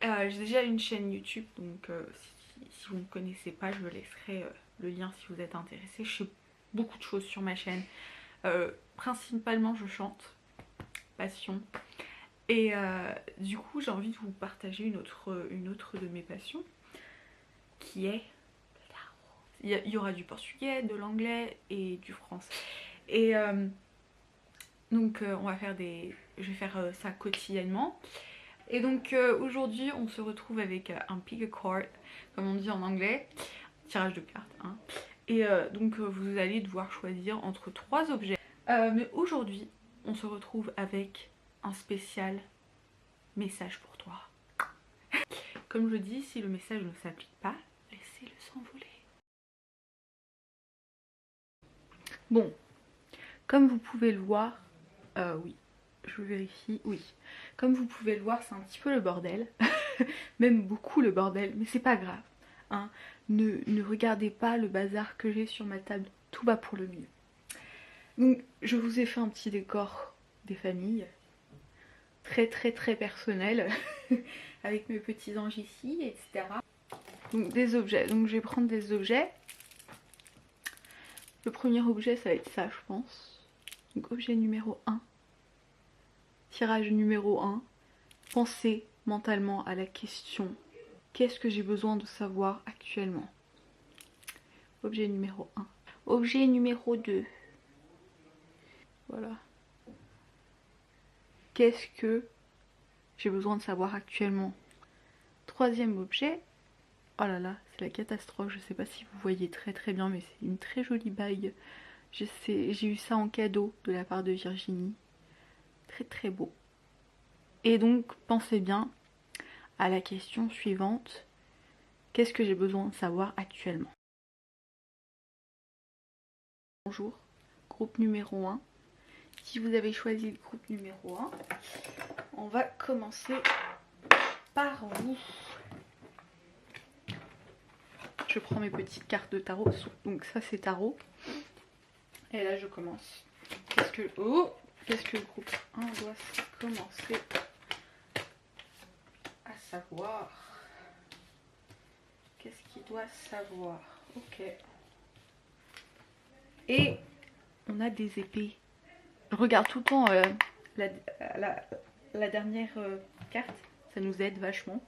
J'ai déjà une chaîne YouTube, donc si vous ne me connaissez pas, je laisserai le lien si vous êtes intéressé. Je fais beaucoup de choses sur ma chaîne. Principalement, je chante, passion. Et du coup, j'ai envie de vous partager une autre de mes passions, qui est le tarot. Il y aura du portugais, de l'anglais et du français. Et donc, je vais faire ça quotidiennement. Et donc aujourd'hui on se retrouve avec un pick a card, comme on dit en anglais, tirage de cartes. Hein. Et donc vous allez devoir choisir entre 3 objets. Mais aujourd'hui on se retrouve avec un spécial message pour toi. Comme je dis, si le message ne s'applique pas, laissez-le s'envoler. Bon, comme vous pouvez le voir, oui, je vérifie, oui. Comme vous pouvez le voir, c'est un petit peu le bordel. Même beaucoup le bordel, mais c'est pas grave. Hein. Ne regardez pas le bazar que j'ai sur ma table, tout va pour le mieux. Donc je vous ai fait un petit décor des familles, très personnel, avec mes petits anges ici, etc. Donc des objets, donc je vais prendre des objets. Le premier objet ça va être ça je pense. Donc objet numéro 1. Tirage numéro 1. Pensez mentalement à la question: qu'est-ce que j'ai besoin de savoir actuellement? Objet numéro 1. Objet numéro 2. Voilà. Qu'est-ce que j'ai besoin de savoir actuellement? Troisième objet. Oh là là, c'est la catastrophe. Je sais pas si vous voyez très bien, mais c'est une très jolie bague. J'ai eu ça en cadeau de la part de Virginie. Très beau. Et donc, pensez bien à la question suivante. Qu'est-ce que j'ai besoin de savoir actuellement? Bonjour, groupe numéro 1. Si vous avez choisi le groupe numéro 1, on va commencer par vous. Je prends mes petites cartes de tarot. Donc ça c'est tarot. Et là je commence. Qu'est-ce que le groupe 1 doit commencer à savoir? Qu'est-ce qu'il doit savoir? Ok. Et on a des épées. Je regarde tout le temps la dernière carte. Ça nous aide vachement.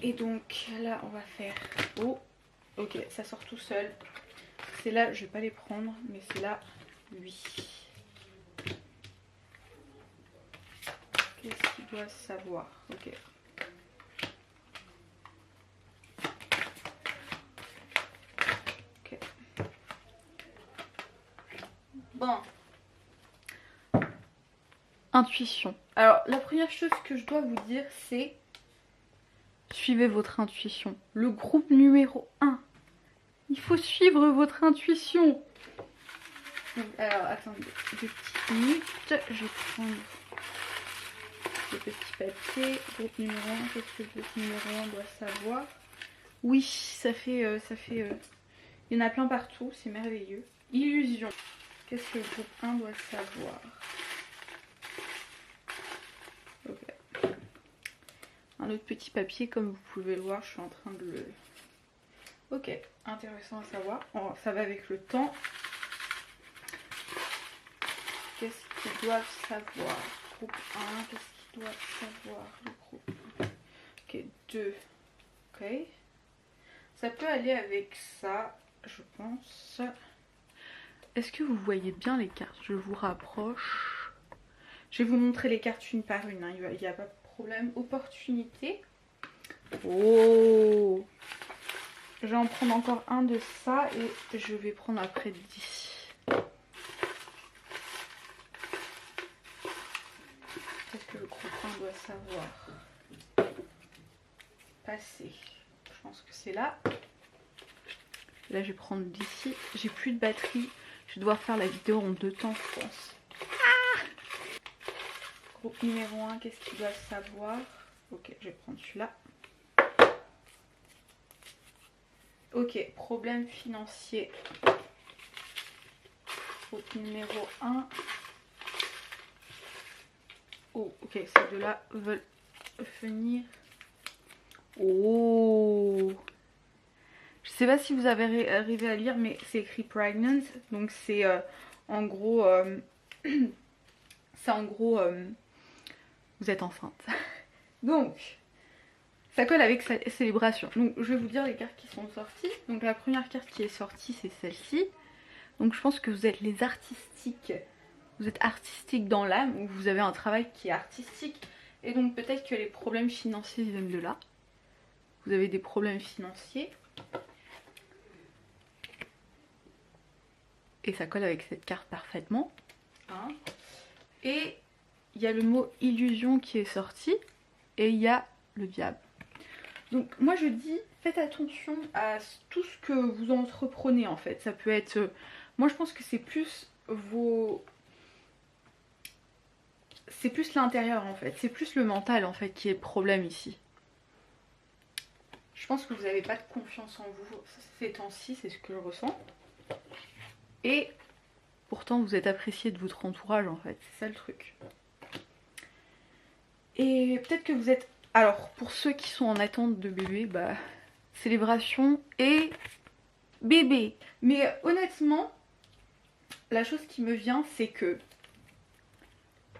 Et donc là on va faire... Oh, ok, ça sort tout seul. C'est là, je vais pas les prendre, mais c'est là, oui. Qu'est-ce qu'il doit savoir? Ok. Ok. Bon. Intuition. Alors, la première chose que je dois vous dire, c'est... suivez votre intuition. Le groupe numéro 1. Il faut suivre votre intuition. Alors, attendez, 2 petites minutes. Je vais prendre le petit papier. Groupe numéro 1, qu'est-ce que le groupe numéro 1 doit savoir? Oui, ça fait... il y en a plein partout, c'est merveilleux. Illusion. Qu'est-ce que le groupe 1 doit savoir? Ok. Un autre petit papier, comme vous pouvez le voir, je suis en train de le... Ok, intéressant à savoir. Oh, ça va avec le temps. Qu'est-ce qu'ils doivent savoir? Groupe 1, qu'est-ce qu'ils doivent savoir? Le groupe 1. Ok, 2. Ok. Ça peut aller avec ça, je pense. Est-ce que vous voyez bien les cartes? Je vous rapproche. Je vais vous montrer les cartes une par une, hein. Il n'y a pas de problème. Opportunité. Oh! Je vais en prendre encore un de ça et je vais prendre après 10. Qu'est-ce que le groupe 1 doit savoir? Passer. Je pense que c'est là. Là, je vais prendre d'ici. J'ai plus de batterie. Je vais devoir faire la vidéo en 2 temps, je pense. Ah! Groupe numéro 1, qu'est-ce qu'il doit savoir? Ok, je vais prendre celui-là. Ok, problème financier. Groupe numéro 1. Oh, ok, ces deux-là veulent venir. Oh, je sais pas si vous avez arrivé à lire, mais c'est écrit pregnant, donc c'est en gros, c'est en gros, vous êtes enceinte. Donc, ça colle avec célébration. Donc, je vais vous dire les cartes qui sont sorties. Donc, la première carte qui est sortie, c'est celle-ci. Donc, je pense que vous êtes les artistiques. Vous êtes artistique dans l'âme, ou vous avez un travail qui est artistique. Et donc, peut-être que les problèmes financiers viennent de là. Vous avez des problèmes financiers. Et ça colle avec cette carte parfaitement. Hein. Et il y a le mot illusion qui est sorti. Et il y a le diable. Donc moi je dis, faites attention à tout ce que vous entreprenez en fait. Ça peut être... moi je pense que c'est plus vos... c'est plus l'intérieur en fait. C'est plus le mental en fait qui est le problème ici. Je pense que vous n'avez pas de confiance en vous ces temps-ci, c'est ce que je ressens. Et pourtant vous êtes apprécié de votre entourage en fait. C'est ça le truc. Et peut-être que vous êtes... alors, pour ceux qui sont en attente de bébé, bah, célébration et bébé. Mais honnêtement, la chose qui me vient, c'est que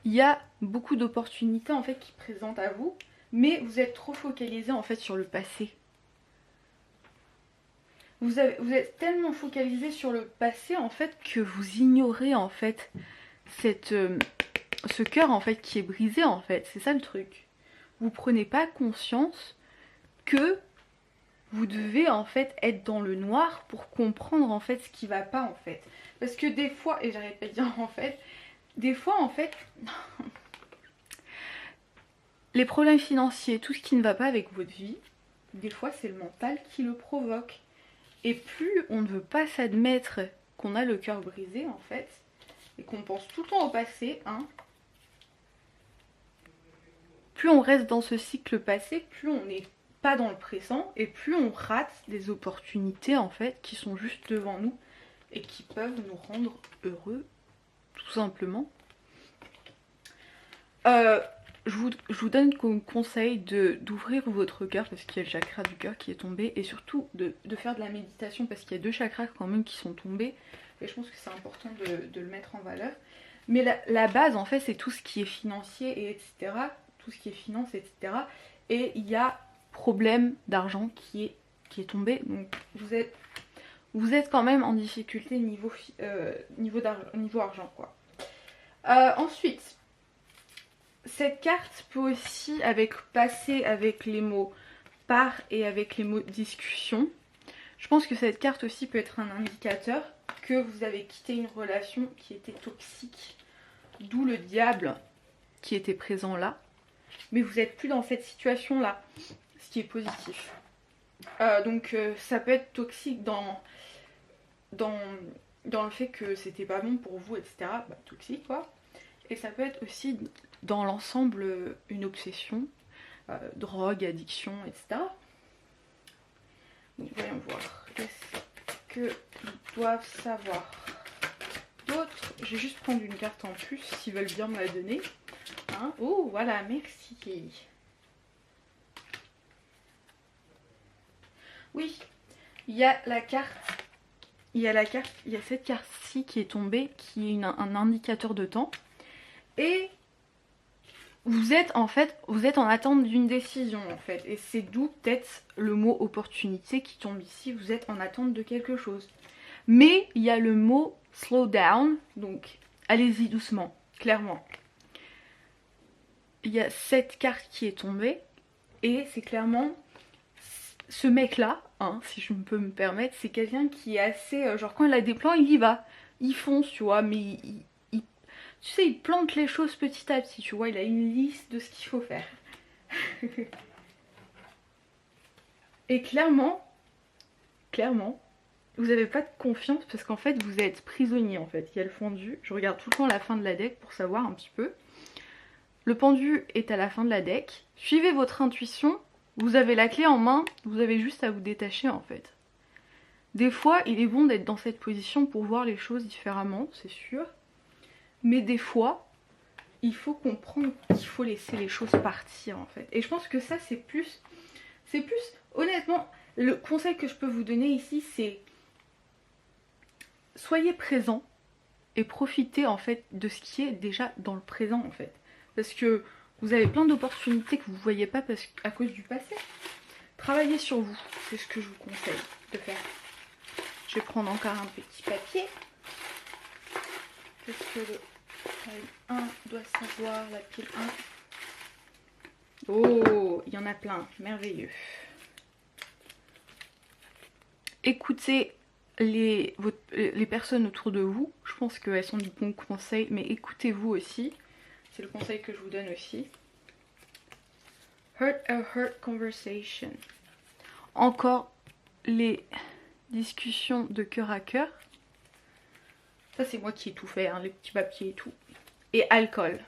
il y a beaucoup d'opportunités en fait qui présentent à vous, mais vous êtes trop focalisé en fait sur le passé. Vous êtes tellement focalisé sur le passé en fait que vous ignorez en fait ce cœur en fait qui est brisé en fait. C'est ça le truc. Vous prenez pas conscience que vous devez en fait être dans le noir pour comprendre en fait ce qui va pas en fait. Parce que des fois, et j'arrête pas de dire en fait, des fois en fait, les problèmes financiers, tout ce qui ne va pas avec votre vie, des fois c'est le mental qui le provoque. Et plus on ne veut pas s'admettre qu'on a le cœur brisé en fait, et qu'on pense tout le temps au passé, hein, plus on reste dans ce cycle passé, plus on n'est pas dans le présent et plus on rate des opportunités en fait qui sont juste devant nous et qui peuvent nous rendre heureux tout simplement. Je vous donne comme conseil d'ouvrir votre cœur parce qu'il y a le chakra du cœur qui est tombé et surtout de faire de la méditation parce qu'il y a 2 chakras quand même qui sont tombés et je pense que c'est important de le mettre en valeur. Mais la base en fait c'est tout ce qui est financier et etc. Tout ce qui est finance etc. Et il y a problème d'argent qui est tombé donc vous êtes quand même en difficulté niveau argent quoi. Ensuite, cette carte peut aussi passer avec les mots part et avec les mots discussion. Je pense que cette carte aussi peut être un indicateur que vous avez quitté une relation qui était toxique, d'où le diable qui était présent là. Mais vous n'êtes plus dans cette situation là, ce qui est positif. Donc ça peut être toxique dans le fait que c'était pas bon pour vous, etc. Bah, toxique quoi. Et ça peut être aussi dans l'ensemble une obsession, drogue, addiction, etc. Donc voyons voir. Qu'est-ce qu'ils doivent savoir d'autres? Je vais juste prendre une carte en plus s'ils veulent bien me la donner. Hein, oh voilà, merci. Oui, il y a cette carte-ci qui est tombée, qui est un indicateur de temps. Et vous êtes en attente d'une décision en fait. Et c'est d'où peut-être le mot opportunité qui tombe ici. Vous êtes en attente de quelque chose. Mais il y a le mot slow down, donc allez-y doucement, clairement. Il y a cette carte qui est tombée. Et c'est clairement ce mec-là, hein, si je peux me permettre, c'est quelqu'un qui est assez... genre quand il a des plans, il y va. Il fonce, tu vois, mais tu sais, il plante les choses petit à petit, tu vois, il a une liste de ce qu'il faut faire. Et clairement, vous n'avez pas de confiance parce qu'en fait, vous êtes prisonnier en fait. Il y a le pendu, je regarde tout le temps la fin de la deck pour savoir un petit peu. Le pendu est à la fin de la deck. Suivez votre intuition, vous avez la clé en main, vous avez juste à vous détacher en fait. Des fois, il est bon d'être dans cette position pour voir les choses différemment, c'est sûr. Mais des fois, il faut comprendre qu'il faut laisser les choses partir en fait. Et je pense que ça c'est plus honnêtement, le conseil que je peux vous donner ici c'est soyez présent et profitez en fait de ce qui est déjà dans le présent en fait. Parce que vous avez plein d'opportunités que vous ne voyez pas à cause du passé. Travaillez sur vous, c'est ce que je vous conseille de faire. Je vais prendre encore un petit papier. Qu'est-ce que le pile 1 doit savoir, la pile 1? Oh, il y en a plein, merveilleux. Écoutez les personnes autour de vous, je pense qu'elles sont du bon conseil, mais écoutez-vous aussi. C'est le conseil que je vous donne aussi. Heart a heart conversation. Encore les discussions de cœur à cœur. Ça c'est moi qui ai tout fait, hein, les petits papiers et tout. Et alcool.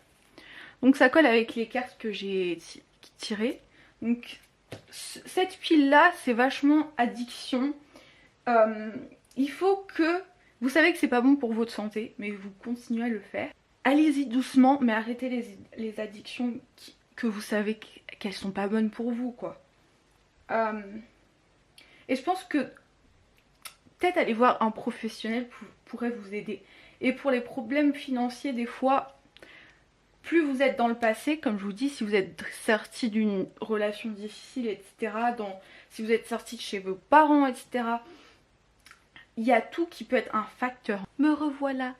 Donc ça colle avec les cartes que j'ai tirées. Donc cette pile là c'est vachement addiction. Il faut que... Vous savez que c'est pas bon pour votre santé, mais vous continuez à le faire. Allez-y doucement, mais arrêtez les addictions que vous savez qu'elles sont pas bonnes pour vous, quoi. Et je pense que peut-être aller voir un professionnel pourrait vous aider. Et pour les problèmes financiers, des fois, plus vous êtes dans le passé, comme je vous dis, si vous êtes sorti d'une relation difficile, etc., si vous êtes sorti de chez vos parents, etc., il y a tout qui peut être un facteur. Me revoilà.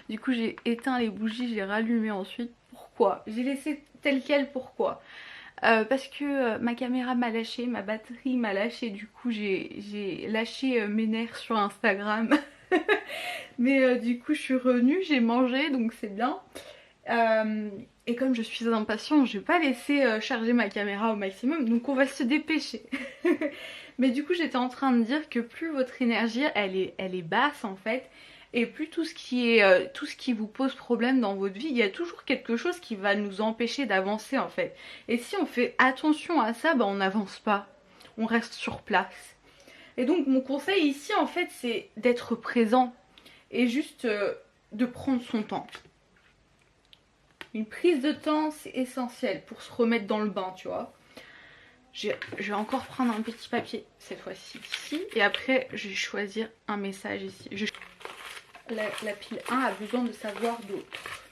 Du coup j'ai éteint les bougies, j'ai rallumé ensuite. Pourquoi? J'ai laissé tel quel, pourquoi? Parce que ma caméra m'a lâché, ma batterie m'a lâché, du coup j'ai lâché mes nerfs sur Instagram. Mais du coup je suis revenue, j'ai mangé, donc c'est bien. Et comme je suis impatiente, je vais pas laisser charger ma caméra au maximum, donc on va se dépêcher. Mais du coup j'étais en train de dire que plus votre énergie elle est basse en fait, et plus tout ce qui vous pose problème dans votre vie, il y a toujours quelque chose qui va nous empêcher d'avancer en fait. Et si on fait attention à ça, bah on n'avance pas, on reste sur place. Et donc mon conseil ici en fait c'est d'être présent et juste de prendre son temps. Une prise de temps c'est essentiel pour se remettre dans le bain, tu vois. Je vais encore prendre un petit papier cette fois-ci ici. Et après je vais choisir un message ici. La pile 1 a besoin de savoir d'autres.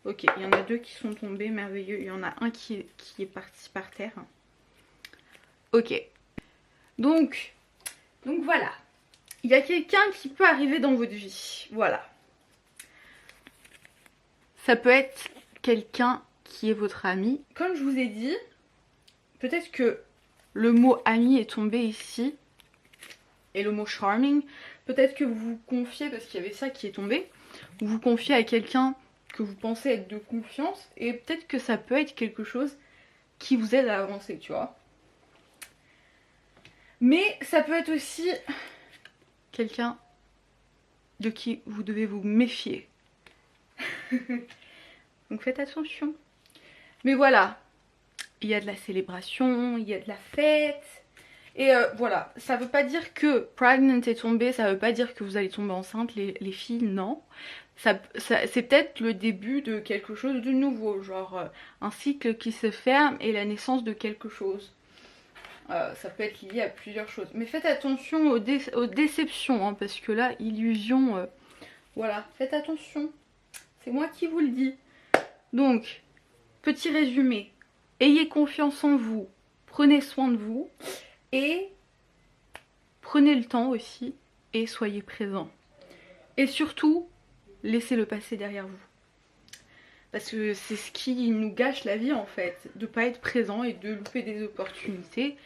Ok, il y en a deux qui sont tombés, merveilleux. Il y en a un qui est parti par terre. Ok. Donc voilà. Il y a quelqu'un qui peut arriver dans votre vie. Voilà. Ça peut être quelqu'un qui est votre ami. Comme je vous ai dit, peut-être que le mot ami est tombé ici. Et le mot charming. Peut-être que vous vous confiez, parce qu'il y avait ça qui est tombé. Vous vous confiez à quelqu'un que vous pensez être de confiance. Et peut-être que ça peut être quelque chose qui vous aide à avancer, tu vois. Mais ça peut être aussi quelqu'un de qui vous devez vous méfier. Donc faites attention. Mais voilà, il y a de la célébration, il y a de la fête. Et voilà, ça veut pas dire que pregnant est tombé, ça veut pas dire que vous allez tomber enceinte, les filles, non. C'est peut-être le début de quelque chose de nouveau, genre un cycle qui se ferme et la naissance de quelque chose. Ça peut être lié à plusieurs choses. Mais faites attention aux déceptions, hein, parce que là, illusion, voilà, faites attention. C'est moi qui vous le dis. Donc, petit résumé. Ayez confiance en vous, prenez soin de vous et prenez le temps aussi et soyez présent. Et surtout, laissez le passé derrière vous. Parce que c'est ce qui nous gâche la vie en fait, de ne pas être présent et de louper des opportunités.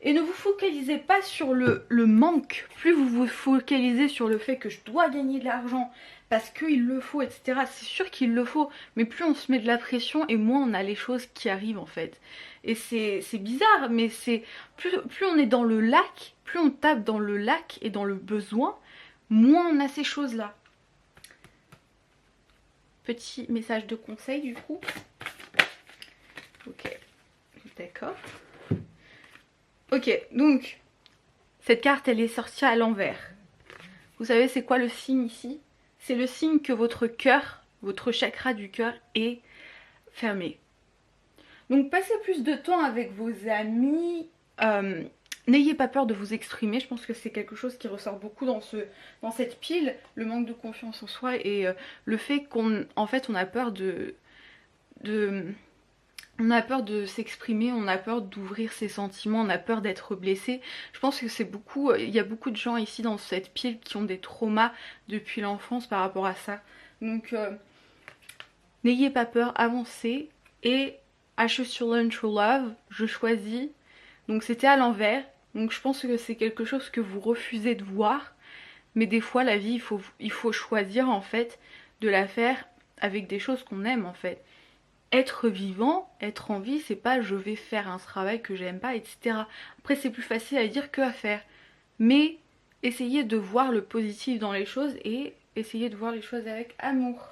Et ne vous focalisez pas sur le manque, plus vous vous focalisez sur le fait que je dois gagner de l'argent parce qu'il le faut, etc. C'est sûr qu'il le faut, mais plus on se met de la pression et moins on a les choses qui arrivent en fait. Et c'est bizarre, mais c'est plus on est dans le lac, plus on tape dans le lac et dans le besoin, moins on a ces choses-là. Petit message de conseil du coup. Ok, d'accord. Ok, donc cette carte elle est sortie à l'envers. Vous savez c'est quoi le signe ici? C'est le signe que votre cœur votre chakra du cœur est fermé. Donc passez plus de temps avec vos amis. N'ayez pas peur de vous exprimer, je pense que c'est quelque chose qui ressort beaucoup dans cette pile, le manque de confiance en soi et le fait qu'en fait on a peur on a peur de s'exprimer, on a peur d'ouvrir ses sentiments, on a peur d'être blessé. Je pense que c'est beaucoup, il y a beaucoup de gens ici dans cette pile qui ont des traumas depuis l'enfance par rapport à ça. Donc n'ayez pas peur, avancez. Et I choose to learn true love, je choisis. Donc c'était à l'envers. Donc je pense que c'est quelque chose que vous refusez de voir. Mais des fois la vie, il faut choisir en fait de la faire avec des choses qu'on aime en fait. Être vivant, être en vie, c'est pas je vais faire un travail que j'aime pas, etc. Après c'est plus facile à dire que à faire. Mais essayez de voir le positif dans les choses et essayez de voir les choses avec amour.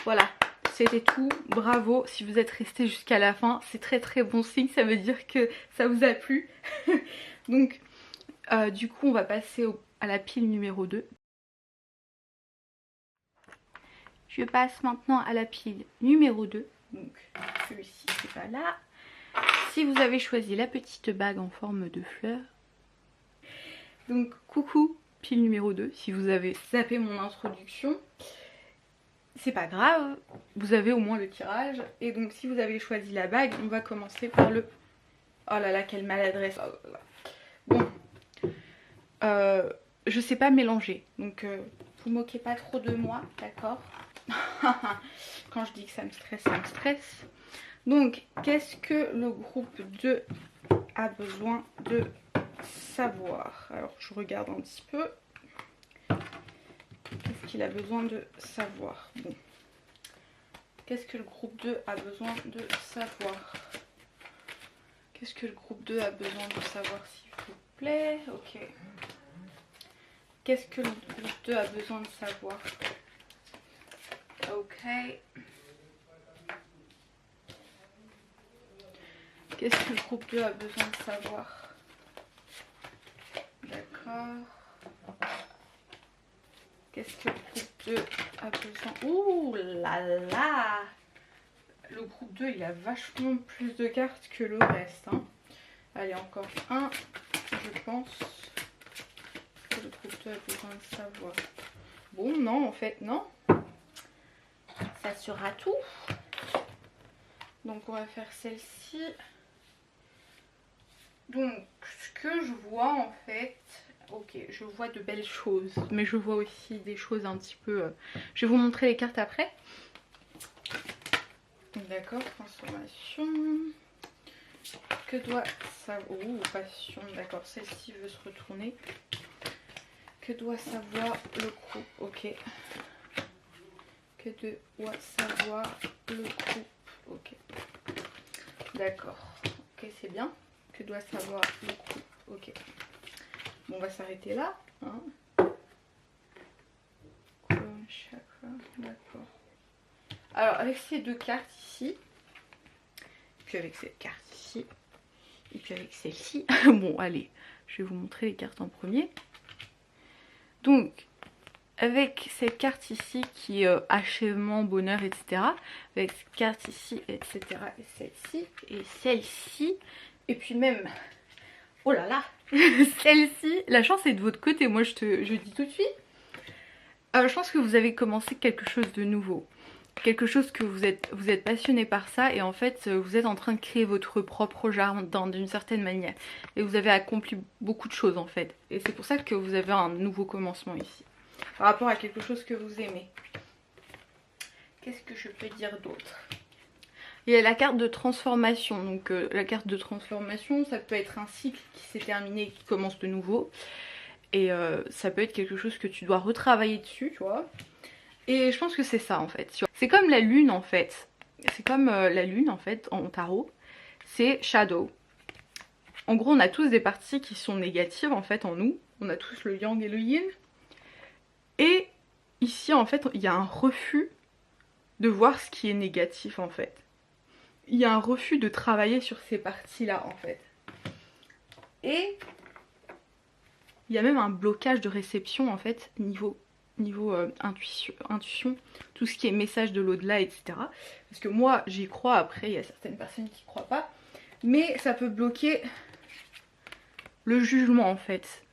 Voilà. C'était tout, bravo, si vous êtes resté jusqu'à la fin, c'est très très bon signe, ça veut dire que ça vous a plu. Donc du coup on va passer à la pile numéro 2. Je passe maintenant à la pile numéro 2. Donc celui-ci c'est pas là. Si vous avez choisi la petite bague en forme de fleur. Donc coucou pile numéro 2, si vous avez zappé mon introduction. C'est pas grave, vous avez au moins le tirage. Et donc si vous avez choisi la bague, on va commencer par le... Oh là là, quelle maladresse. Oh là là. Bon, je sais pas mélanger, donc vous moquez pas trop de moi, d'accord? Quand je dis que ça me stresse, ça me stresse. Donc, qu'est-ce que le groupe 2 a besoin de savoir? Alors, je regarde un petit peu. Qu'est-ce qu'il a besoin de savoir? Bon. Qu'est-ce que le groupe 2 a besoin de savoir? Qu'est-ce que le groupe 2 a besoin de savoir, s'il vous plaît? Ok. Qu'est-ce que le groupe 2 a besoin de savoir? Ok. Qu'est-ce que le groupe 2 a besoin de savoir? D'accord. Qu'est-ce que le groupe 2 a besoin? Ouh là là! Le groupe 2 il a vachement plus de cartes que le reste. Hein. Allez, encore un. Je pense que le groupe 2 a besoin de savoir. Bon, non, en fait, non. Ça sera tout. Donc, on va faire celle-ci. Donc, ce que je vois, en fait... Ok, je vois de belles choses, mais je vois aussi des choses un petit peu... Je vais vous montrer les cartes après. D'accord, transformation. Que doit savoir... Oh, passion, d'accord, celle-ci veut se retourner. Que doit savoir le groupe? Ok. Que doit savoir le groupe? Ok. D'accord. Ok, c'est bien. Que doit savoir le groupe? Ok. Bon, on va s'arrêter là. Hein. Chakra, d'accord. Alors, avec ces deux cartes ici, puis avec cette carte ici, et puis avec celle-ci. Bon, allez, je vais vous montrer les cartes en premier. Donc, avec cette carte ici qui est achèvement, bonheur, etc. Avec cette carte ici, etc. Et celle-ci, et celle-ci, et puis même... Oh là là, celle-ci, la chance est de votre côté, moi je dis tout de suite. Je pense que vous avez commencé quelque chose de nouveau. Quelque chose que vous êtes passionné par ça et en fait vous êtes en train de créer votre propre jardin d'une certaine manière. Et vous avez accompli beaucoup de choses en fait. Et c'est pour ça que vous avez un nouveau commencement ici. Par rapport à quelque chose que vous aimez. Qu'est-ce que je peux dire d'autre? Il y a la carte de transformation. Donc la carte de transformation, ça peut être un cycle qui s'est terminé et qui commence de nouveau. Et ça peut être quelque chose que tu dois retravailler dessus, tu vois. Et je pense que c'est ça en fait. C'est comme la lune en fait. C'est comme la lune en fait en tarot. C'est shadow. En gros on a tous des parties qui sont négatives en fait en nous. On a tous le yang et le yin. Et ici en fait il y a un refus de voir ce qui est négatif en fait. Il y a un refus de travailler sur ces parties là en fait. Et il y a même un blocage de réception en fait niveau niveau intuition, tout ce qui est message de l'au-delà, etc. Parce que moi j'y crois, après il y a certaines personnes qui ne croient pas, mais ça peut bloquer le jugement en fait.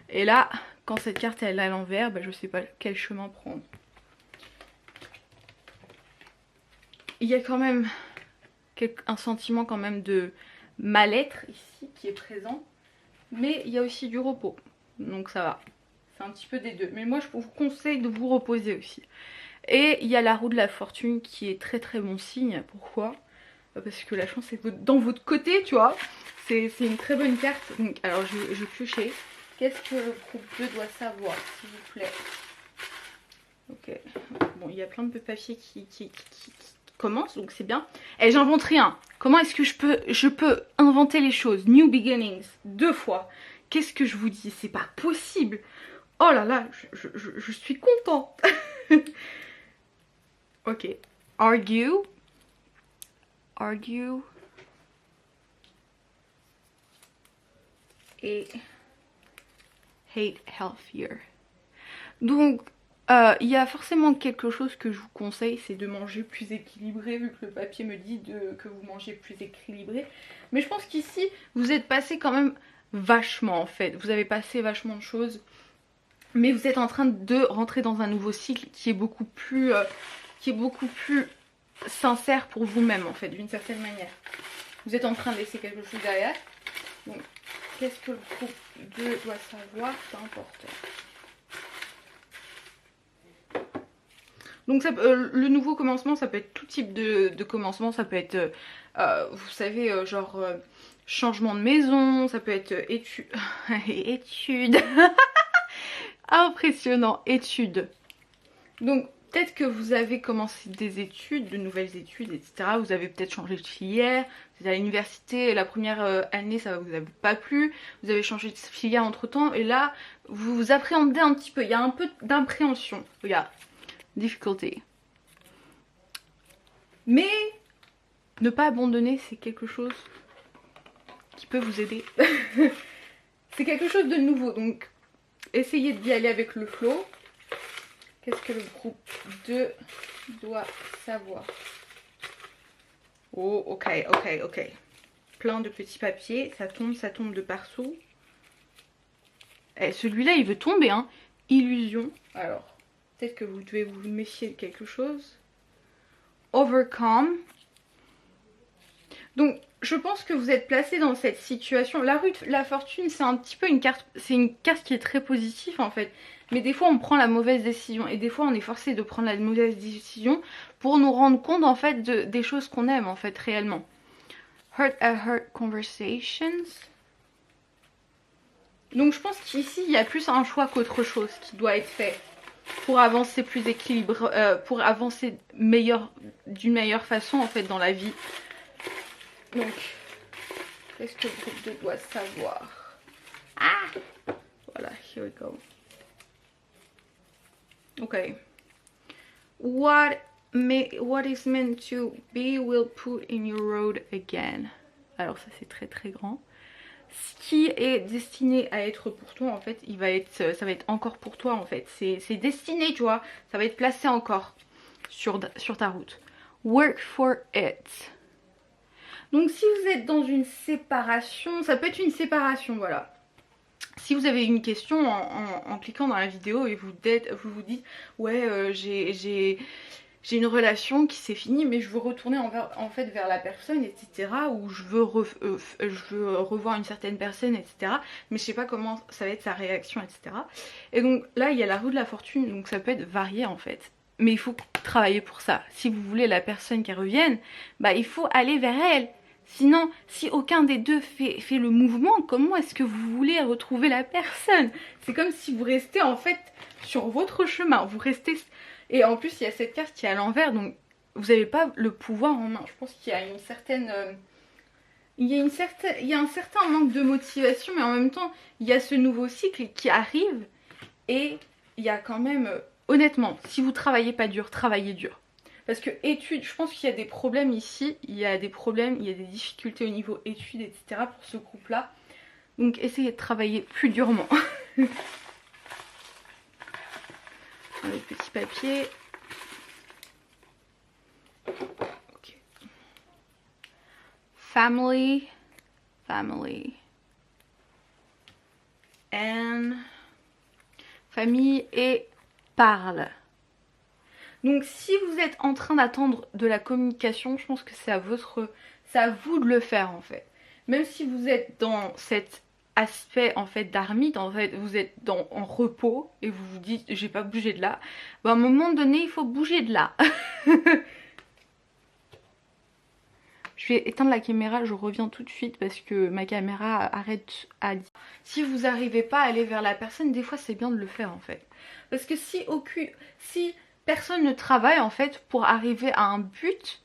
Et là, quand cette carte elle est à l'envers, bah, je sais pas quel chemin prendre. Il y a quand même un sentiment quand même de mal-être ici qui est présent, mais il y a aussi du repos, donc ça va. C'est un petit peu des deux, mais moi je vous conseille de vous reposer aussi. Et il y a la roue de la fortune qui est très très bon signe. Pourquoi? Parce que la chance est dans votre côté, tu vois. C'est une très bonne carte. Donc, alors je vais piocher. Qu'est-ce que le groupe 2 doit savoir, s'il vous plaît? Ok. Bon, il y a plein de papiers qui commencent, donc c'est bien. Et j'invente rien. Comment est-ce que je peux inventer les choses? New beginnings, 2 fois. Qu'est-ce que je vous dis? C'est pas possible. Oh là là, je suis contente. Ok. Argue. Argue. Et hate healthier. Donc, il y a forcément quelque chose que je vous conseille, c'est de manger plus équilibré, vu que le papier me dit que vous mangez plus équilibré. Mais je pense qu'ici, vous êtes passé quand même vachement en fait. Vous avez passé vachement de choses. Mais vous êtes en train de rentrer dans un nouveau cycle qui est beaucoup plus sincère pour vous-même en fait, d'une certaine manière. Vous êtes en train de laisser quelque chose derrière. Donc, qu'est-ce que le groupe 2 doit savoir? C'est important. Donc le nouveau commencement, ça peut être tout type de commencement. Ça peut être, vous savez, genre changement de maison. Ça peut être études. Impressionnant, études. Donc peut-être que vous avez commencé des études, de nouvelles études, etc. Vous avez peut-être changé de filière. Vous êtes à l'université, la première année ça vous a pas plu. Vous avez changé de filière entre temps. Et là, vous vous appréhendez un petit peu. Il y a un peu d'impréhension. Regarde. Difficulté. Mais ne pas abandonner, c'est quelque chose qui peut vous aider. C'est quelque chose de nouveau, donc essayez d'y aller avec le flow. Qu'est-ce que le groupe 2 doit savoir? Oh, ok, ok, ok. Plein de petits papiers, ça tombe de partout. Eh, celui-là, il veut tomber, hein. Illusion. Alors, peut-être que vous devez vous méfier de quelque chose. Overcome. Donc, je pense que vous êtes placé dans cette situation. La rue de la fortune, c'est un petit peu une carte. C'est une carte qui est très positive en fait. Mais des fois, on prend la mauvaise décision. Et des fois, on est forcé de prendre la mauvaise décision pour nous rendre compte en fait des choses qu'on aime en fait réellement. Heart conversations. Donc, je pense qu'ici, il y a plus un choix qu'autre chose qui doit être fait pour avancer plus équilibré, pour avancer d'une meilleure façon en fait dans la vie. Donc, qu'est-ce que le groupe 2 doit savoir? Ah! Voilà, here we go. Ok. What is meant to be will put in your road again. Alors ça c'est très très grand. Ce qui est destiné à être pour toi en fait, ça va être encore pour toi en fait. C'est destiné, tu vois. Ça va être placé encore sur ta route. Work for it. Donc si vous êtes dans une séparation, ça peut être une séparation, voilà. Si vous avez une question en cliquant dans la vidéo et vous vous dites ouais j'ai une relation qui s'est finie mais je veux retourner en fait vers la personne, etc. Ou je veux revoir une certaine personne, etc. Mais je sais pas comment ça va être sa réaction, etc. Et donc là il y a la roue de la fortune, donc ça peut être varié en fait. Mais il faut travailler pour ça. Si vous voulez la personne qui revienne, bah il faut aller vers elle. Sinon, si aucun des deux fait le mouvement, comment est-ce que vous voulez retrouver la personne? C'est comme si vous restez en fait sur votre chemin. Vous restez... Et en plus, il y a cette carte qui est à l'envers, donc vous n'avez pas le pouvoir en main. Je pense qu'il y a une certaine... il y a un certain manque de motivation, mais en même temps, il y a ce nouveau cycle qui arrive. Et il y a quand même... honnêtement, si vous travaillez pas dur, travaillez dur. Parce que études, je pense qu'il y a des problèmes ici, il y a des difficultés au niveau études, etc. pour ce groupe-là. Donc essayez de travailler plus durement. le petit papier. Okay. Family. And famille et parle. Donc si vous êtes en train d'attendre de la communication, je pense que c'est à vous de le faire en fait. Même si vous êtes dans cet aspect en fait d'ermite, en fait vous êtes en repos et vous vous dites j'ai pas bougé de là, à un moment donné il faut bouger de là. Je vais éteindre la caméra, je reviens tout de suite parce que ma caméra arrête à dire. Si vous n'arrivez pas à aller vers la personne, des fois c'est bien de le faire en fait. Parce que si personne ne travaille en fait pour arriver à un but,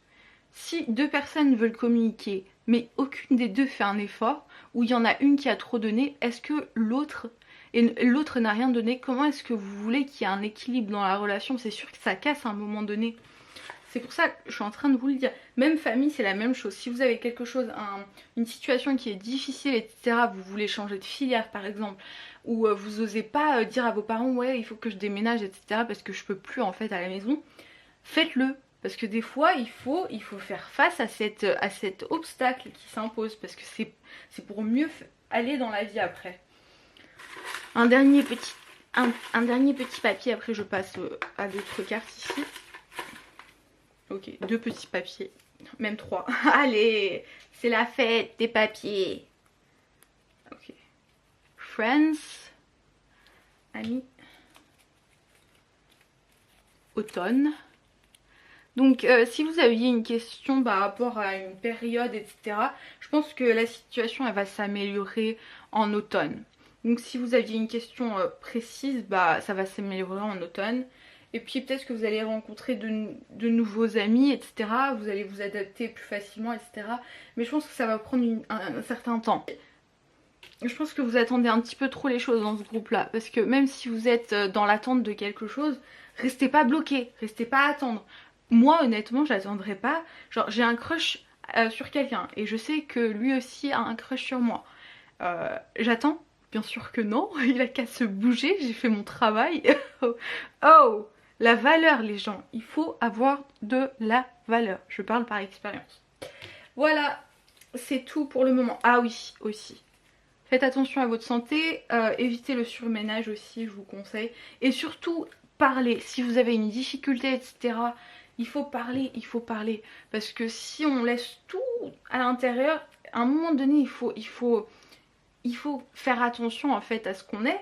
si deux personnes veulent communiquer, mais aucune des deux fait un effort, ou il y en a une qui a trop donné, est-ce que l'autre n'a rien donné? Comment est-ce que vous voulez qu'il y ait un équilibre dans la relation? C'est sûr que ça casse à un moment donné. C'est pour ça que je suis en train de vous le dire. Même famille, c'est la même chose. Si vous avez quelque chose, une situation qui est difficile, etc., vous voulez changer de filière par exemple, ou vous osez pas dire à vos parents ouais il faut que je déménage, etc., parce que je peux plus en fait à la maison, faites-le. Parce que des fois il faut faire face à cet obstacle qui s'impose, parce que c'est pour mieux aller dans la vie après. Un dernier petit papier, après je passe à d'autres cartes ici. Ok, 2 petits papiers, même 3. Allez, c'est la fête des papiers. Ok. Friends, amis, automne. Donc si vous aviez une question par rapport à une période, etc., je pense que la situation elle va s'améliorer en automne. Donc si vous aviez une question précise, ça va s'améliorer en automne. Et puis peut-être que vous allez rencontrer de nouveaux amis, etc. Vous allez vous adapter plus facilement, etc. Mais je pense que ça va prendre un certain temps. Je pense que vous attendez un petit peu trop les choses dans ce groupe-là. Parce que même si vous êtes dans l'attente de quelque chose, restez pas bloqué, restez pas à attendre. Moi honnêtement j'attendrai pas. Genre j'ai un crush sur quelqu'un et je sais que lui aussi a un crush sur moi. J'attends? Bien sûr que non, il a qu'à se bouger, j'ai fait mon travail. Oh, la valeur les gens, il faut avoir de la valeur. Je parle par expérience. Voilà, c'est tout pour le moment. Ah oui, aussi. Faites attention à votre santé, évitez le surménage aussi, je vous conseille. Et surtout, parlez. Si vous avez une difficulté, etc., il faut parler, il faut parler. Parce que si on laisse tout à l'intérieur, à un moment donné, il faut faire attention en fait à ce qu'on est.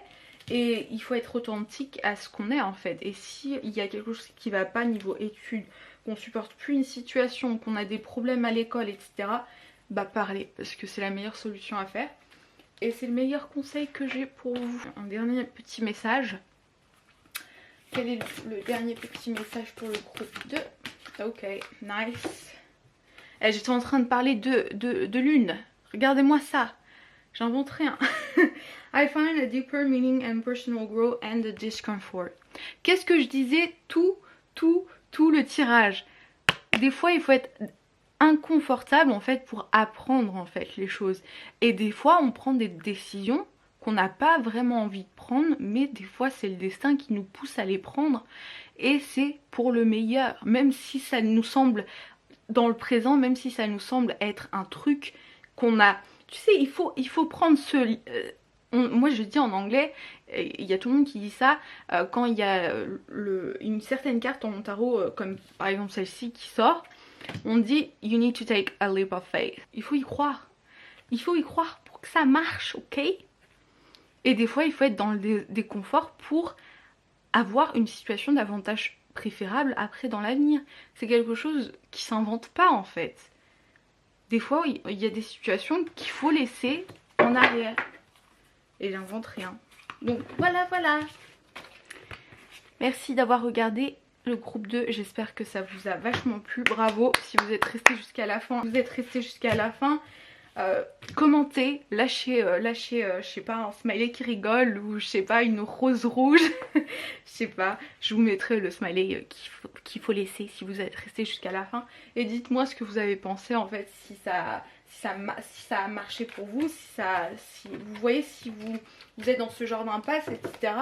Et il faut être authentique à ce qu'on est en fait. Et s'il y a quelque chose qui va pas niveau études, qu'on supporte plus une situation, qu'on a des problèmes à l'école, etc., parlez. Parce que c'est la meilleure solution à faire. Et c'est le meilleur conseil que j'ai pour vous. Un dernier petit message. Quel est le dernier petit message pour le groupe 2? Ok, nice. J'étais en train de parler de lune. Regardez-moi ça. J'invente rien. I find a deeper meaning and personal growth and the discomfort. Qu'est-ce que je disais? Tout le tirage. Des fois, il faut être inconfortable en fait pour apprendre en fait les choses. Et des fois, on prend des décisions qu'on n'a pas vraiment envie de prendre, mais des fois, c'est le destin qui nous pousse à les prendre. Et c'est pour le meilleur. Même si ça nous semble, dans le présent, même si ça nous semble être un truc qu'on a... Tu sais, il faut prendre moi je dis en anglais, il y a tout le monde qui dit ça, quand il y a une certaine carte en tarot, comme par exemple celle-ci qui sort, on dit you need to take a leap of faith. Il faut y croire. Il faut y croire pour que ça marche, ok? Et des fois il faut être dans le déconfort pour avoir une situation davantage préférable après dans l'avenir. C'est quelque chose qui s'invente pas en fait. Des fois, il y a des situations qu'il faut laisser en arrière. Et j'invente rien. Donc voilà. Merci d'avoir regardé le groupe 2. J'espère que ça vous a vachement plu. Bravo si vous êtes resté jusqu'à la fin. Commentez, lâchez, je sais pas, un smiley qui rigole ou je sais pas, une rose rouge. Je sais pas, je vous mettrai le smiley qu'il faut laisser si vous êtes resté jusqu'à la fin. Et dites-moi ce que vous avez pensé en fait, si ça a marché pour vous, si vous voyez si vous êtes dans ce genre d'impasse, etc.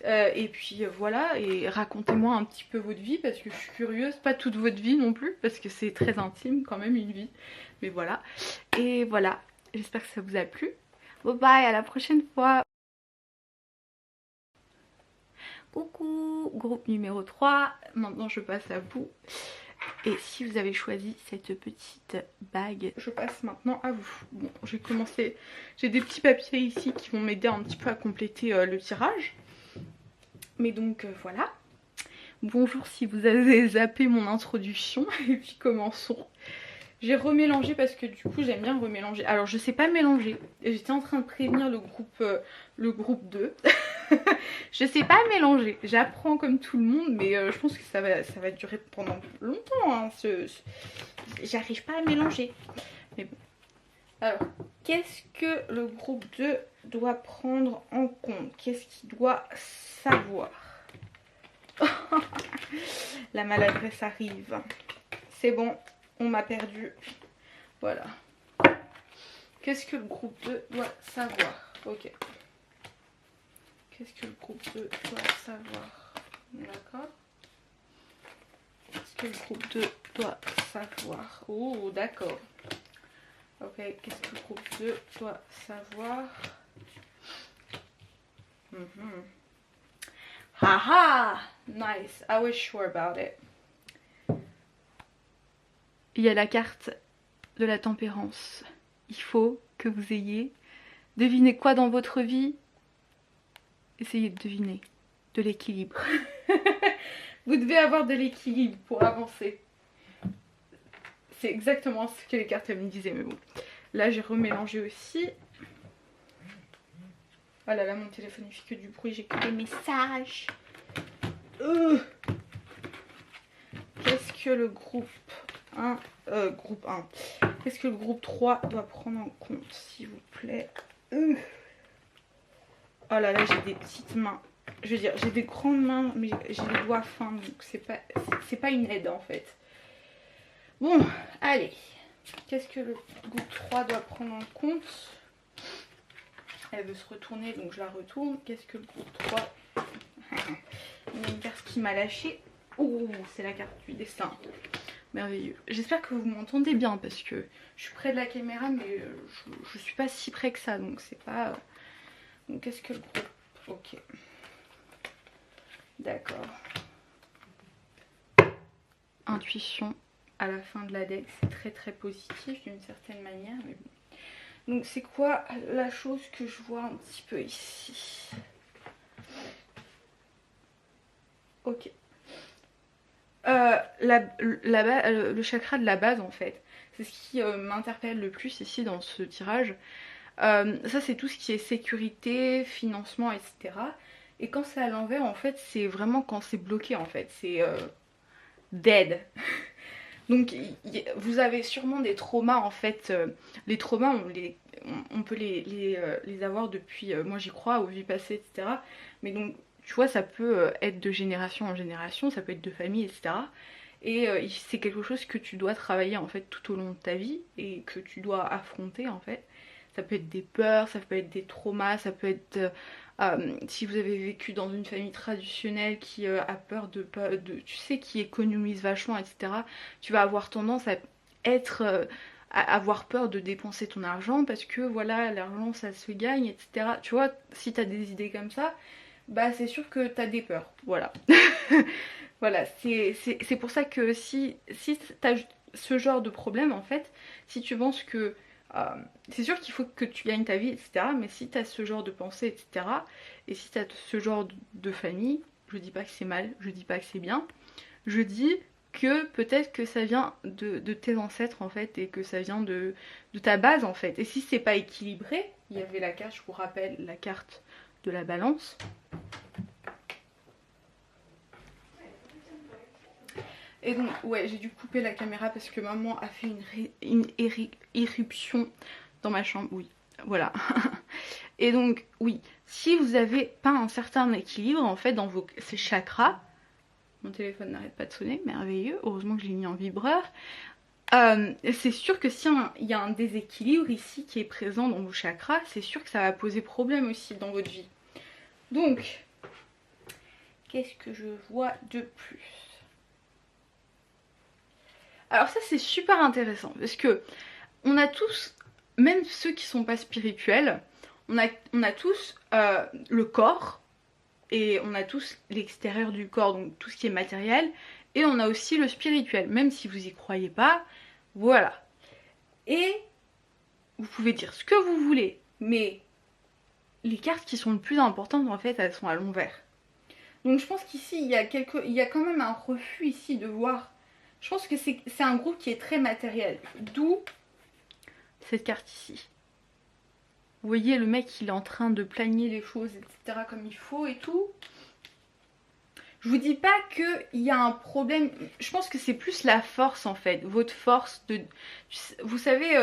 Et puis voilà, et racontez-moi un petit peu votre vie parce que je suis curieuse, pas toute votre vie non plus parce que c'est très intime quand même une vie, mais voilà. Et voilà, j'espère que ça vous a plu. Bye bye, à la prochaine fois. Coucou, groupe numéro 3, maintenant je passe à vous. Et si vous avez choisi cette petite bague, je passe maintenant à vous. Bon, j'ai commencé, j'ai des petits papiers ici qui vont m'aider un petit peu à compléter le tirage. Mais donc voilà. Bonjour si vous avez zappé mon introduction et puis commençons. J'ai remélangé parce que du coup j'aime bien remélanger. Alors je sais pas mélanger. J'étais en train de prévenir le groupe 2. Je sais pas mélanger. J'apprends comme tout le monde mais je pense que ça va durer pendant longtemps. Hein, j'arrive pas à mélanger. Mais bon. Alors, qu'est-ce que le groupe 2 doit prendre en compte? Qu'est-ce qu'il doit savoir? La maladresse arrive. C'est bon, on m'a perdu. Voilà. Qu'est-ce que le groupe 2 doit savoir? Ok. Qu'est-ce que le groupe 2 doit savoir? D'accord. Qu'est-ce que le groupe 2 doit savoir? Oh, d'accord. Ok, qu'est-ce que le groupe 2 doit savoir? Haha! Nice, I was sure about it. Il y a la carte de la tempérance. Il faut que vous ayez deviné quoi dans votre vie. Essayez de deviner. De l'équilibre. Vous devez avoir de l'équilibre pour avancer. C'est exactement ce que les cartes me disaient, mais bon. Là, j'ai remélangé aussi. Oh là là, mon téléphone il fait que du bruit, j'ai que des messages. Qu'est-ce que le groupe 1, qu'est-ce que le groupe 3 doit prendre en compte, s'il vous plaît? Oh là là, j'ai des petites mains. Je veux dire, j'ai des grandes mains, mais j'ai les doigts fins, donc c'est pas une aide en fait. Bon, allez. Qu'est-ce que le groupe 3 doit prendre en compte? Elle veut se retourner, donc je la retourne. Qu'est-ce que le groupe 3? Il y a une carte qui m'a lâché. Oh, c'est la carte du destin. Merveilleux. J'espère que vous m'entendez bien parce que je suis près de la caméra, mais je suis pas si près que ça, donc c'est pas... Donc qu'est-ce que le groupe... Ok. D'accord. Intuition à la fin de la deck, c'est très très positif d'une certaine manière, mais bon. Donc c'est quoi la chose que je vois un petit peu ici? Ok. Le chakra de la base en fait, c'est ce qui m'interpelle le plus ici dans ce tirage. Ça c'est tout ce qui est sécurité, financement, etc. Et quand c'est à l'envers en fait, c'est vraiment quand c'est bloqué en fait, c'est dead. Donc vous avez sûrement des traumas en fait. Les traumas on peut les avoir depuis, moi j'y crois, aux vies passées, etc. Mais donc tu vois, ça peut être de génération en génération, ça peut être de famille, etc. Et c'est quelque chose que tu dois travailler en fait tout au long de ta vie et que tu dois affronter en fait. Ça peut être des peurs, ça peut être des traumas, ça peut être si vous avez vécu dans une famille traditionnelle qui a peur de, tu sais, qui économise vachement, etc. Tu vas avoir tendance à être à avoir peur de dépenser ton argent parce que voilà, l'argent ça se gagne, etc. Tu vois, si tu as des idées comme ça, bah c'est sûr que tu as des peurs. Voilà. Voilà, c'est pour ça que si tu as ce genre de problème en fait, si tu penses que c'est sûr qu'il faut que tu gagnes ta vie, etc. Mais si tu as ce genre de pensée, etc. Et si tu as ce genre de famille, je dis pas que c'est mal, je dis pas que c'est bien. Je dis que peut-être que ça vient de tes ancêtres en fait et que ça vient de ta base en fait. Et si c'est pas équilibré, il y avait la carte, je vous rappelle, la carte de la balance. Et donc, ouais, j'ai dû couper la caméra parce que maman a fait une éruption dans ma chambre. Oui, voilà. Et donc, oui, si vous n'avez pas un certain équilibre en fait dans ces chakras, mon téléphone n'arrête pas de sonner, merveilleux, heureusement que je l'ai mis en vibreur. C'est sûr que si il y a un déséquilibre ici qui est présent dans vos chakras, c'est sûr que ça va poser problème aussi dans votre vie. Donc, Qu'est-ce que je vois de plus? Alors ça c'est super intéressant parce que on a tous, même ceux qui sont pas spirituels, on a tous le corps et on a tous l'extérieur du corps, donc tout ce qui est matériel, et on a aussi le spirituel, même si vous y croyez pas, voilà. Et vous pouvez dire ce que vous voulez, mais les cartes qui sont le plus importantes en fait elles sont à l'envers. Donc je pense qu'ici il y a quand même un refus ici de voir. Je pense que c'est un groupe qui est très matériel, d'où cette carte ici. Vous voyez le mec il est en train de planifier les choses etc comme il faut et tout. Je vous dis pas qu'il y a un problème, je pense que c'est plus la force en fait, votre force de... Vous savez,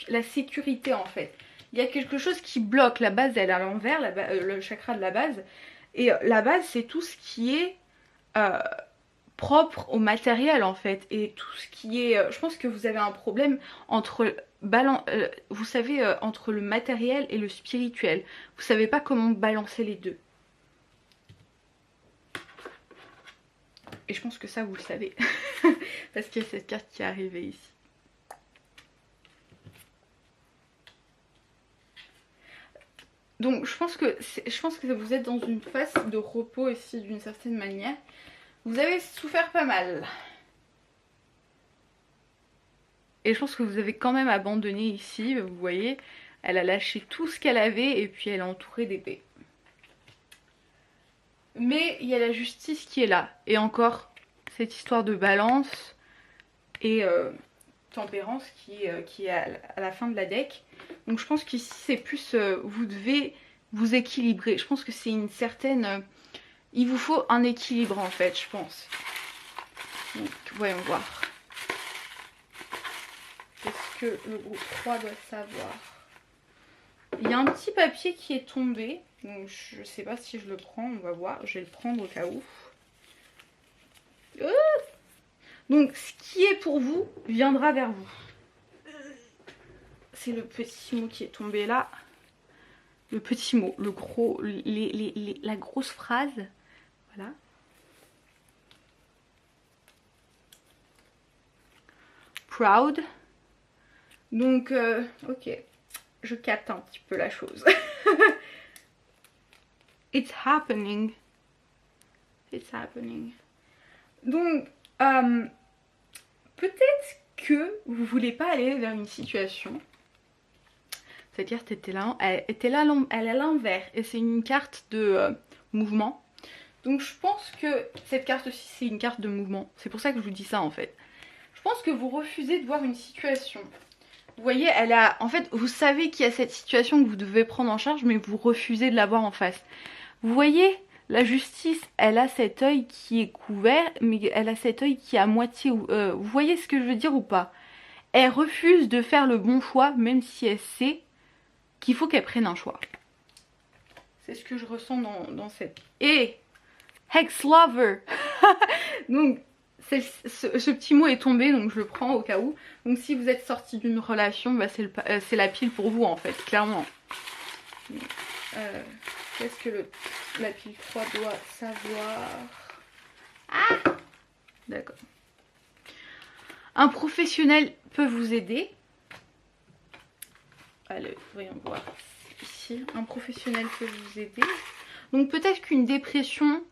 la sécurité en fait. Il y a quelque chose qui bloque, la base elle est à l'envers, le chakra de la base. Et la base c'est tout ce qui est propre au matériel en fait. Et tout ce qui est... je pense que vous avez un problème entre... vous savez, entre le matériel et le spirituel. Vous savez pas comment balancer les deux. Et je pense que ça vous le savez. Parce qu'il y a cette carte qui est arrivée ici. Donc je pense que vous êtes dans une phase de repos ici d'une certaine manière. Vous avez souffert pas mal. Et je pense que vous avez quand même abandonné ici. Vous voyez, elle a lâché tout ce qu'elle avait et puis elle est entourée d'épées. Mais il y a la justice qui est là. Et encore, cette histoire de balance et tempérance qui est à la fin de la deck. Donc je pense qu'ici c'est plus... vous devez vous équilibrer. Je pense que c'est une certaine... il vous faut un équilibre en fait, je pense. Donc voyons voir. Qu'est-ce que le groupe 3 doit savoir? Il y a un petit papier qui est tombé. Donc je sais pas si je le prends, on va voir. Je vais le prendre au cas où. Donc ce qui est pour vous viendra vers vous. C'est le petit mot qui est tombé là. Le petit mot, le gros, la grosse phrase. Voilà. Proud. Donc, ok. Je capte un petit peu la chose. It's happening. It's happening. Donc, peut-être que vous voulez pas aller vers une situation. Cette carte était là, elle est à l'envers. Et c'est une carte de mouvement. Donc je pense que cette carte aussi c'est une carte de mouvement. C'est pour ça que je vous dis ça en fait. Je pense que vous refusez de voir une situation. Vous voyez, elle a... En fait, vous savez qu'il y a cette situation que vous devez prendre en charge, mais vous refusez de la voir en face. Vous voyez, la justice, elle a cet œil qui est couvert, mais elle a cet œil qui est à moitié... vous voyez ce que je veux dire ou pas? Elle refuse de faire le bon choix, même si elle sait qu'il faut qu'elle prenne un choix. C'est ce que je ressens dans cette... Et Hex Lover. Donc, ce petit mot est tombé, donc je le prends au cas où. Donc si vous êtes sorti d'une relation, bah, c'est la pile pour vous en fait, clairement. Qu'est-ce que la pile 3 doit savoir? Ah, d'accord. Un professionnel peut vous aider. Allez, voyons voir ici. Un professionnel peut vous aider. Donc peut-être qu'une dépression...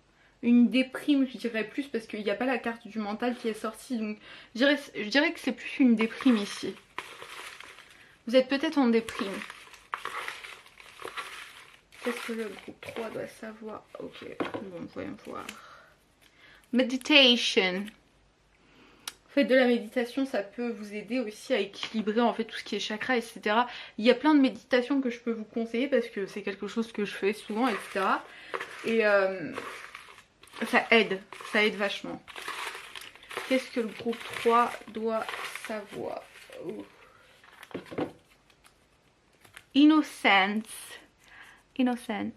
Une déprime, je dirais plus, parce qu'il n'y a pas la carte du mental qui est sortie. Donc je dirais que c'est plus une déprime ici. Vous êtes peut-être en déprime. Qu'est-ce que le groupe 3 doit savoir? Ok, bon, voyons voir. Meditation. Faites de la méditation, ça peut vous aider aussi à équilibrer en fait tout ce qui est chakra, etc. Il y a plein de méditations que je peux vous conseiller parce que c'est quelque chose que je fais souvent, etc. Et... ça aide vachement. Qu'est-ce que le groupe 3 doit savoir? Innocence. Innocence.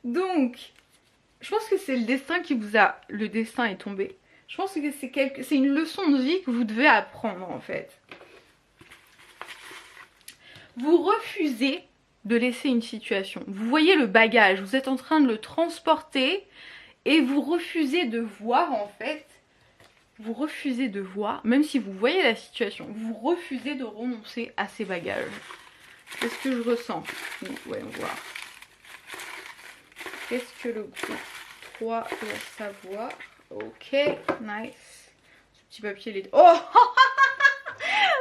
Donc, je pense que c'est le destin qui vous a... Le destin est tombé. Je pense que c'est une leçon de vie que vous devez apprendre en fait. Vous refusez de laisser une situation. Vous voyez le bagage, vous êtes en train de le transporter et vous refusez de voir en fait. Vous refusez de voir, même si vous voyez la situation, vous refusez de renoncer à ces bagages. Qu'est-ce que je ressens? Voyons voir. Qu'est-ce que le groupe 3 doit savoir? Ok, nice. Ce petit papier, il est... Oh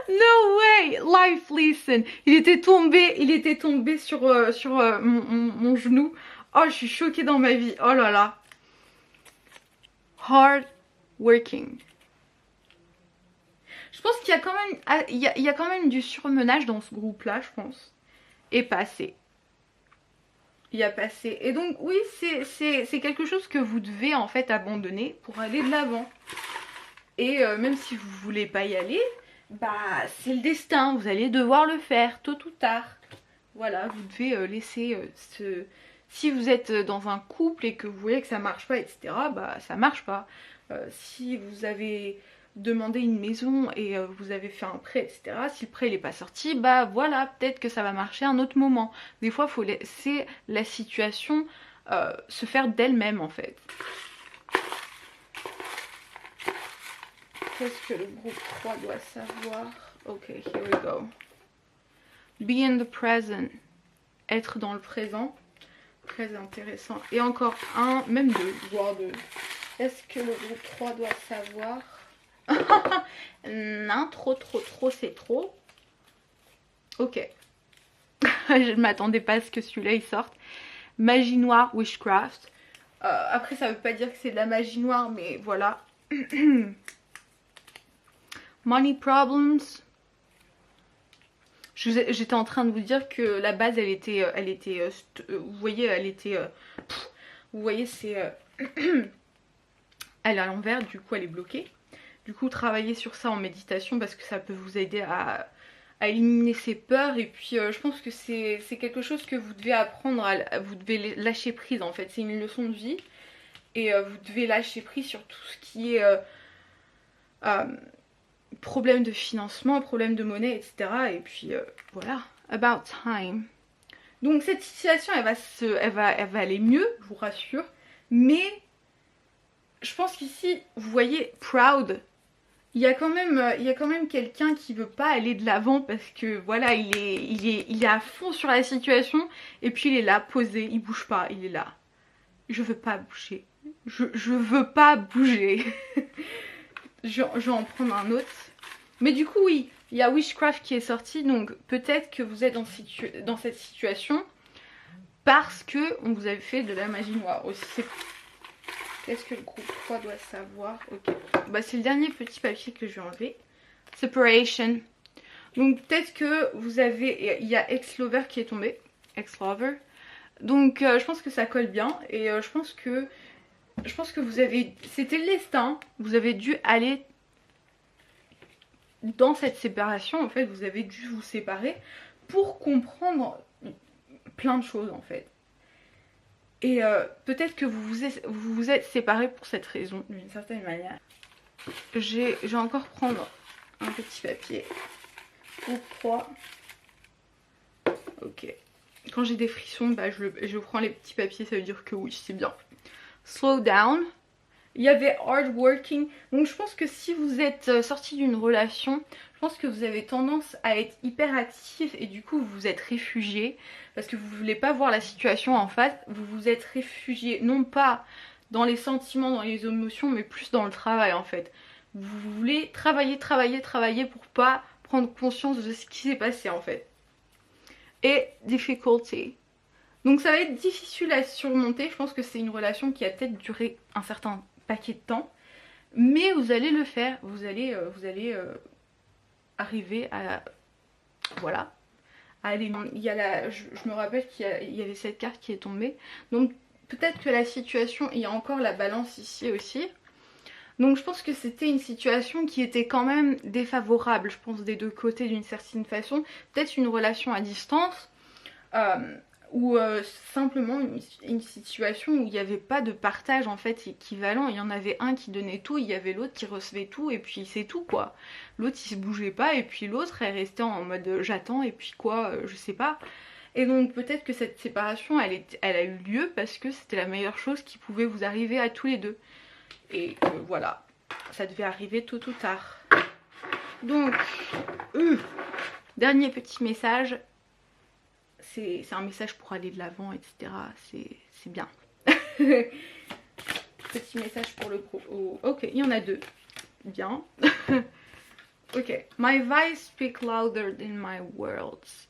no way! Life lesson. Il était tombé sur, mon genou. Oh, je suis choquée dans ma vie. Oh là là. Hard working. Je pense qu'il y a quand même, il y a quand même du surmenage dans ce groupe-là, je pense. Et passé. Il y a passé. Et donc, oui, c'est quelque chose que vous devez en fait abandonner pour aller de l'avant. Et même si vous voulez pas y aller, bah c'est le destin. Vous allez devoir le faire tôt ou tard. Voilà, vous devez laisser ce... Si vous êtes dans un couple et que vous voyez que ça marche pas, etc., bah ça marche pas. Si vous avez demandé une maison et vous avez fait un prêt, etc., si le prêt n'est pas sorti, bah voilà, peut-être que ça va marcher à un autre moment. Des fois, il faut laisser la situation se faire d'elle-même en fait. Qu'est-ce que le groupe 3 doit savoir? Ok, here we go. Be in the present. Être dans le présent. Très intéressant. Et encore un, même deux, voire deux. Est-ce que le groupe 3 doit savoir? Non, trop, c'est trop. Ok. Je ne m'attendais pas à ce que celui-là il sorte. Magie noire, witchcraft. Après, ça veut pas dire que c'est de la magie noire, mais voilà. Money problems. J'étais en train de vous dire que la base, elle était vous voyez, elle était, vous voyez, c'est, elle est à l'envers, du coup, elle est bloquée. Du coup, travaillez sur ça en méditation parce que ça peut vous aider à éliminer ces peurs. Et puis, je pense que c'est quelque chose que vous devez apprendre, vous devez lâcher prise en fait. C'est une leçon de vie et vous devez lâcher prise sur tout ce qui est problème de financement, problème de monnaie, etc. Et puis voilà, about time. Donc cette situation, elle va aller mieux, je vous rassure. Mais je pense qu'ici, vous voyez, proud. Il y a quand même quelqu'un qui veut pas aller de l'avant parce que voilà, il est à fond sur la situation et puis il est là, posé, il bouge pas, il est là. Je veux pas bouger. Je veux pas bouger. je vais en prendre un autre. Mais du coup, oui, il y a Witchcraft qui est sorti, donc peut-être que vous êtes dans cette situation parce que on vous avait fait de la magie noire aussi. Qu'est-ce que le groupe 3 doit savoir? Ok. Bah, c'est le dernier petit papier que je vais enlever. Separation. Donc peut-être que vous avez... Il y a Ex-Lover qui est tombé. Ex-Lover. Donc je pense que ça colle bien. Et je pense que vous avez... C'était le destin. Vous avez dû aller dans cette séparation. En fait, vous avez dû vous séparer pour comprendre plein de choses en fait. Et peut-être que vous vous êtes séparés pour cette raison, d'une certaine manière. Je vais encore prendre un petit papier. Groupe 3. Ok. Quand j'ai des frissons, bah, je prends les petits papiers, ça veut dire que oui, c'est bien. Slow down. Il y avait hard working. Donc je pense que si vous êtes sorti d'une relation, je pense que vous avez tendance à être hyper actif et du coup vous vous êtes réfugié parce que vous ne voulez pas voir la situation en face. Vous vous êtes réfugié non pas dans les sentiments, dans les émotions, mais plus dans le travail en fait. Vous voulez travailler pour pas prendre conscience de ce qui s'est passé en fait. Et difficulty. Donc ça va être difficile à surmonter. Je pense que c'est une relation qui a peut-être duré un certain paquet de temps, mais vous allez le faire, vous allez arriver à voilà à aller. Il y a je me rappelle qu'il y avait cette carte qui est tombée, donc peut-être que la situation, il y a encore la balance ici aussi, donc je pense que c'était une situation qui était quand même défavorable, je pense des deux côtés d'une certaine façon, peut-être une relation à distance ou simplement une situation où il n'y avait pas de partage en fait équivalent. Il y en avait un qui donnait tout, il y avait l'autre qui recevait tout et puis c'est tout quoi. L'autre il se bougeait pas et puis l'autre est resté en mode j'attends et puis quoi, je sais pas. Et donc peut-être que cette séparation, elle a eu lieu parce que c'était la meilleure chose qui pouvait vous arriver à tous les deux. Et voilà, ça devait arriver tôt ou tard. Donc, dernier petit message. C'est un message pour aller de l'avant, etc. C'est bien. Petit message pour le groupe. Oh, ok, il y en a 2. Bien. Ok. My voice speak louder than my words.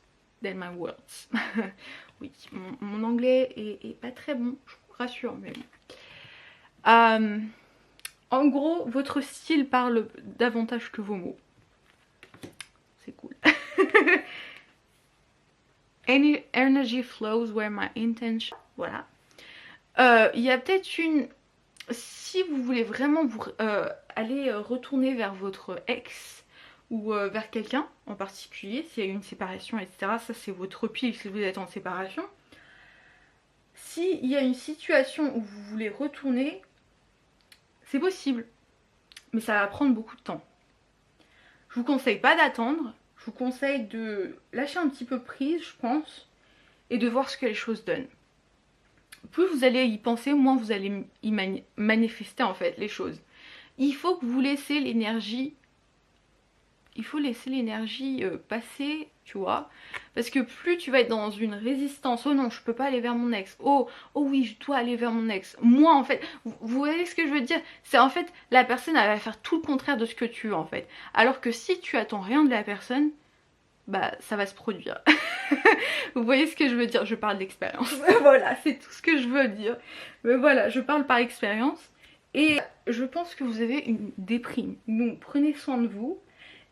Oui, mon anglais est pas très bon, je vous rassure, mais bon. En gros, votre style parle davantage que vos mots. C'est cool. Any energy flows where my intention. Voilà. Il y a peut-être une... Si vous voulez vraiment vous aller retourner vers votre ex ou vers quelqu'un en particulier, s'il y a eu une séparation, etc. Ça c'est votre pile si vous êtes en séparation. S'il y a une situation où vous voulez retourner, c'est possible. Mais ça va prendre beaucoup de temps. Je vous conseille pas d'attendre. Je vous conseille de lâcher un petit peu prise, je pense. Et de voir ce que les choses donnent. Plus vous allez y penser, moins vous allez y manifester en fait les choses. Il faut que vous laissez l'énergie... Il faut laisser l'énergie passer, tu vois. Parce que plus tu vas être dans une résistance, oh non, je peux pas aller vers mon ex. Oh oui, je dois aller vers mon ex. Moi, en fait, vous voyez ce que je veux dire? C'est en fait, la personne, elle va faire tout le contraire de ce que tu veux, en fait. Alors que si tu attends rien de la personne, bah, ça va se produire. Vous voyez ce que je veux dire? Je parle d'expérience. Voilà, c'est tout ce que je veux dire. Mais voilà, je parle par expérience. Et je pense que vous avez une déprime. Donc, prenez soin de vous.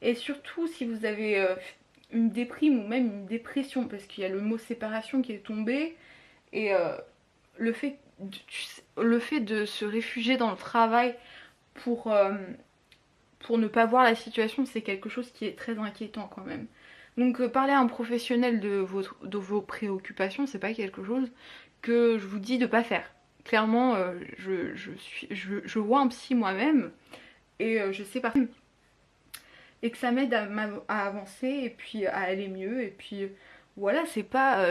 Et surtout si vous avez une déprime ou même une dépression, parce qu'il y a le mot séparation qui est tombé, et le fait de se réfugier dans le travail pour ne pas voir la situation, c'est quelque chose qui est très inquiétant quand même. Donc parler à un professionnel de vos préoccupations, c'est pas quelque chose que je vous dis de pas faire. Clairement, je vois un psy moi-même, et je sais pas... Et que ça m'aide à avancer et puis à aller mieux. Et puis voilà, c'est pas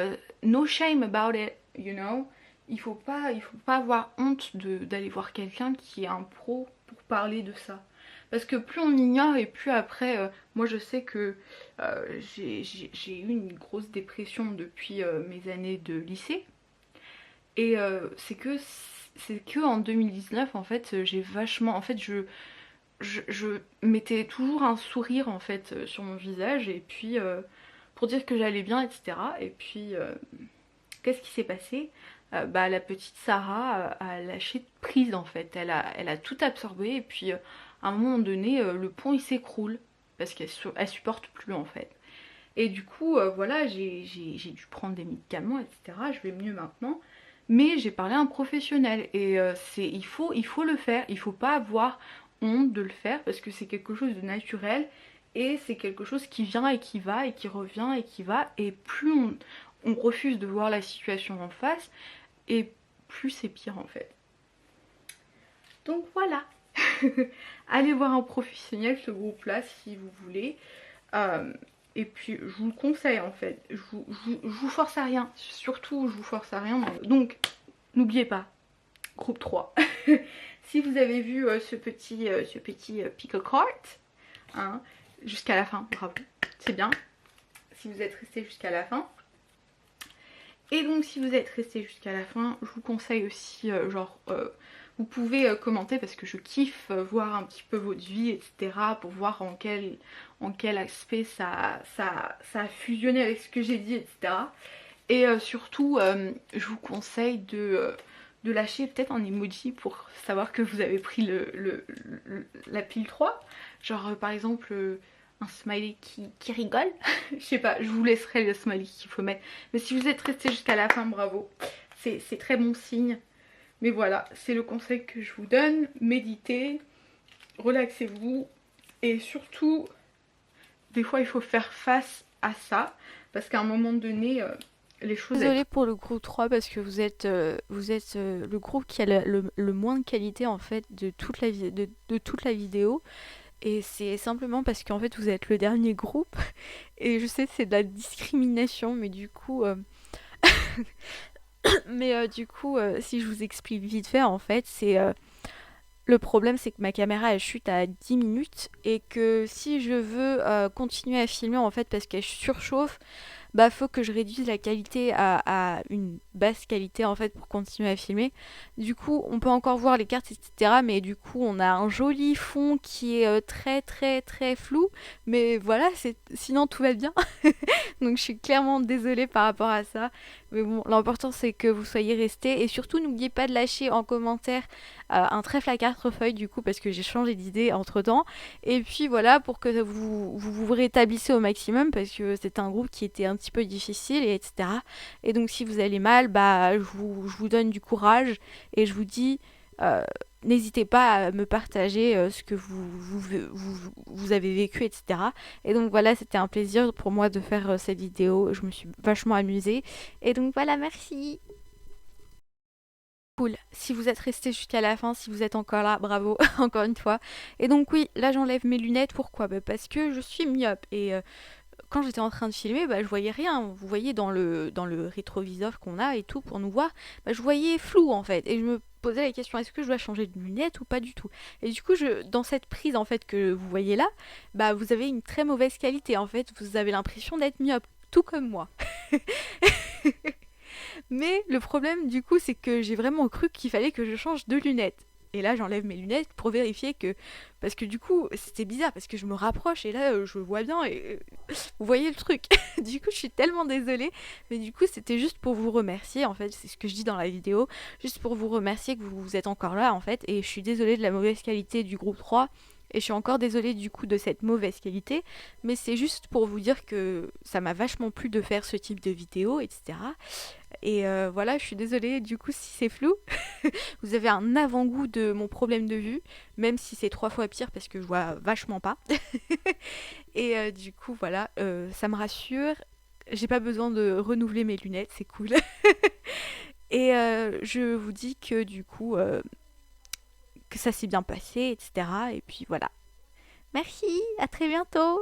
no shame about it, you know. Il faut pas avoir honte d'aller voir quelqu'un qui est un pro pour parler de ça. Parce que plus on ignore et plus après, moi je sais que j'ai eu une grosse dépression depuis mes années de lycée. Et c'est que en 2019 en fait j'ai vachement... En fait je mettais toujours un sourire en fait sur mon visage et puis pour dire que j'allais bien, etc. Et puis qu'est-ce qui s'est passé? Bah la petite Sarah a lâché prise en fait, elle a tout absorbé et puis à un moment donné le pont il s'écroule parce qu'elle supporte plus en fait. Et du coup voilà, j'ai dû prendre des médicaments, etc. Je vais mieux maintenant. Mais j'ai parlé à un professionnel et il faut le faire, il faut pas avoir honte de le faire parce que c'est quelque chose de naturel et c'est quelque chose qui vient et qui va et qui revient et qui va, et plus on refuse de voir la situation en face et plus c'est pire en fait. Donc voilà. Allez voir un professionnel, ce groupe là, si vous voulez. Et puis je vous le conseille en fait, je vous force à rien, surtout je vous force à rien. Donc n'oubliez pas, groupe 3. Si vous avez vu ce petit pick-a cart, hein, jusqu'à la fin, bravo, c'est bien. Si vous êtes resté jusqu'à la fin. Et donc si vous êtes resté jusqu'à la fin, je vous conseille aussi, vous pouvez commenter parce que je kiffe voir un petit peu votre vie, etc. Pour voir en quel aspect ça a fusionné avec ce que j'ai dit, etc. Et surtout, je vous conseille de lâcher peut-être un emoji pour savoir que vous avez pris la pile 3. Genre par exemple un smiley qui rigole. Je sais pas, je vous laisserai le smiley qu'il faut mettre. Mais si vous êtes resté jusqu'à la fin, bravo. C'est très bon signe. Mais voilà, c'est le conseil que je vous donne. Méditez, relaxez-vous. Et surtout, des fois il faut faire face à ça. Parce qu'à un moment donné... les choses... Désolée pour le groupe 3 parce que vous êtes le groupe qui a le moins de qualité en fait de toute la vidéo. Et c'est simplement parce qu'en fait, vous êtes le dernier groupe. Et je sais que c'est de la discrimination, mais du coup, si je vous explique vite fait, en fait, le problème, c'est que ma caméra, elle chute à 10 minutes et que si je veux continuer à filmer, en fait, parce qu'elle surchauffe, bah faut que je réduise la qualité à une basse qualité en fait pour continuer à filmer. Du coup, on peut encore voir les cartes, etc. Mais du coup, on a un joli fond qui est très très très flou. Mais voilà, sinon tout va bien. Donc je suis clairement désolée par rapport à ça. Mais bon, l'important c'est que vous soyez restés. Et surtout, n'oubliez pas de lâcher en commentaire un trèfle à 4 feuilles du coup parce que j'ai changé d'idée entre temps. Et puis voilà, pour que vous rétablissez au maximum parce que c'est un groupe qui était un petit peu difficile et etc. Et donc si vous allez mal, bah je vous donne du courage et je vous dis n'hésitez pas à me partager ce que vous avez vécu, etc. Et donc voilà, c'était un plaisir pour moi de faire cette vidéo. Je me suis vachement amusée. Et donc voilà, merci. Cool. Si vous êtes resté jusqu'à la fin, si vous êtes encore là, bravo, encore une fois. Et donc oui, là j'enlève mes lunettes. Pourquoi? Bah, parce que je suis myope. Et quand j'étais en train de filmer, bah, je voyais rien. Vous voyez dans le rétroviseur qu'on a et tout pour nous voir, bah, je voyais flou en fait. Et je me posais la question, est-ce que je dois changer de lunettes ou pas du tout? Et du coup, dans cette prise en fait que vous voyez là, bah, vous avez une très mauvaise qualité en fait. Vous avez l'impression d'être myope, tout comme moi. Mais le problème du coup, c'est que j'ai vraiment cru qu'il fallait que je change de lunettes. Et là, j'enlève mes lunettes pour vérifier que... Parce que du coup, c'était bizarre, parce que je me rapproche et là, je vois bien et... Vous voyez le truc. Du coup, je suis tellement désolée. Mais du coup, c'était juste pour vous remercier, en fait. C'est ce que je dis dans la vidéo. Juste pour vous remercier que vous êtes encore là, en fait. Et je suis désolée de la mauvaise qualité du groupe 3. Et je suis encore désolée du coup de cette mauvaise qualité. Mais c'est juste pour vous dire que ça m'a vachement plu de faire ce type de vidéo, etc. Et voilà, je suis désolée du coup si c'est flou. Vous avez un avant-goût de mon problème de vue, même si c'est 3 fois pire parce que je vois vachement pas. Et du coup, voilà, ça me rassure. J'ai pas besoin de renouveler mes lunettes, c'est cool. Et je vous dis que du coup, que ça s'est bien passé, etc. Et puis voilà. Merci, à très bientôt.